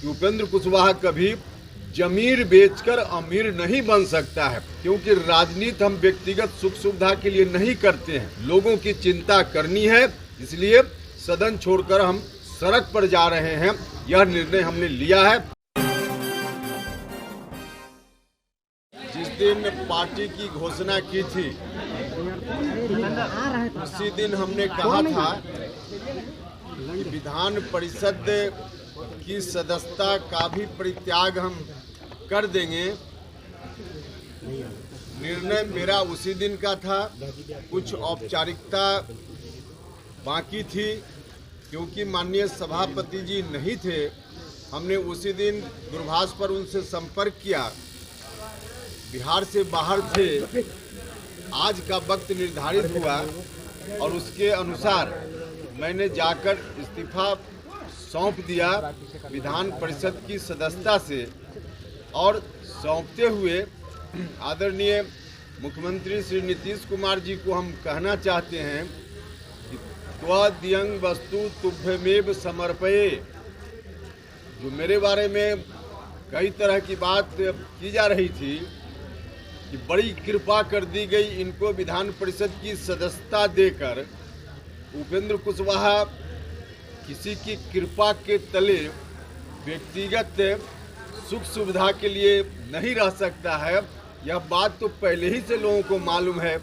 कि उपेंद्र कुशवाहा कभी जमीर बेचकर अमीर नहीं बन सकता है, क्योंकि राजनीति हम व्यक्तिगत सुख सुविधा के लिए नहीं करते हैं, लोगों की चिंता करनी है। इसलिए सदन छोड़कर हम सड़क पर जा रहे हैं। यह निर्णय हमने लिया है। जिस दिन पार्टी की घोषणा की थी उसी दिन हमने कहा था कि विधान परिषद की सदस्यता का भी परित्याग हम कर देंगे। निर्णय मेरा उसी दिन का था। कुछ औपचारिकता बाकी थी, क्योंकि माननीय सभापति जी नहीं थे। हमने उसी दिन दूरभाष पर उनसे संपर्क किया, बिहार से बाहर थे। आज का वक्त निर्धारित हुआ और उसके अनुसार मैंने जाकर इस्तीफा सौंप दिया विधान परिषद की सदस्यता से। और सौंपते हुए आदरणीय मुख्यमंत्री श्री नीतीश कुमार जी को हम कहना चाहते हैं कि त्वदीयं वस्तु तुभ्यमेव समर्पये। जो मेरे बारे में कई तरह की बात की जा रही थी कि बड़ी कृपा कर दी गई इनको विधान परिषद की सदस्यता देकर, उपेंद्र कुशवाहा किसी की कृपा के तले व्यक्तिगत सुख सुविधा के लिए नहीं रह सकता है। यह बात तो पहले ही से लोगों को मालूम है।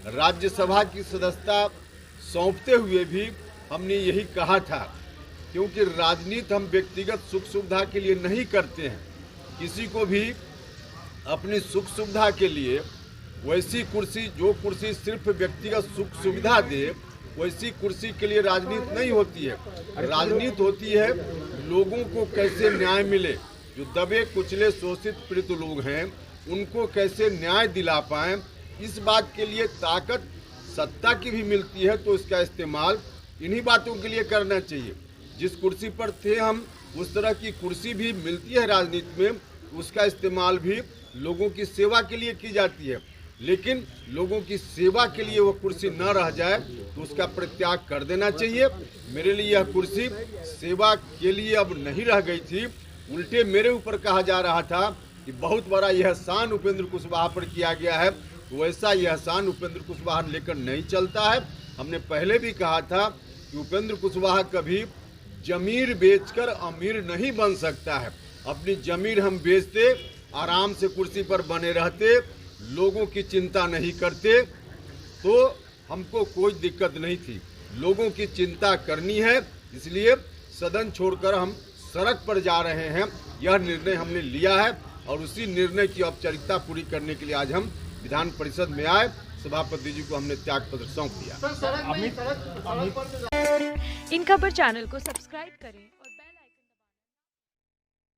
राज्यसभा की सदस्यता सौंपते हुए भी हमने यही कहा था, क्योंकि राजनीति हम व्यक्तिगत सुख सुविधा के लिए नहीं करते हैं। किसी को भी अपनी सुख सुविधा के लिए वैसी कुर्सी, जो कुर्सी सिर्फ व्यक्तिगत सुख सुविधा दे, वैसी कुर्सी के लिए राजनीति नहीं होती है। राजनीति होती है लोगों को कैसे न्याय मिले, जो दबे कुचले शोषित पीड़ित लोग हैं उनको कैसे न्याय दिला पाएं। इस बात के लिए ताकत सत्ता की भी मिलती है, तो इसका इस्तेमाल इन्हीं बातों के लिए करना चाहिए। जिस कुर्सी पर थे हम, उस तरह की कुर्सी भी मिलती है राजनीति में, उसका इस्तेमाल भी लोगों की सेवा के लिए की जाती है। लेकिन लोगों की सेवा के लिए वो कुर्सी न रह जाए तो उसका परित्याग कर देना चाहिए। मेरे लिए यह कुर्सी सेवा के लिए अब नहीं रह गई थी। उल्टे मेरे ऊपर कहा जा रहा था कि बहुत बड़ा यह एहसान उपेंद्र कुशवाहा पर किया गया है। वैसा यह एहसान उपेंद्र कुशवाहा लेकर नहीं चलता है। हमने पहले भी कहा था कि उपेंद्र कुशवाहा कभी जमीर बेचकर अमीर नहीं बन सकता है। अपनी जमीर हम बेचते, आराम से कुर्सी पर बने रहते, लोगों की चिंता नहीं करते, तो हमको कोई दिक्कत नहीं थी। लोगों की चिंता करनी है, इसलिए सदन छोड़कर हम सड़क पर जा रहे हैं। यह निर्णय हमने लिया है और उसी निर्णय की औपचारिकता पूरी करने के लिए आज हम विधान परिषद में आए। सभापति जी को हमने त्याग पत्र सौंप दिया। इन खबर चैनल को सब्सक्राइब करें।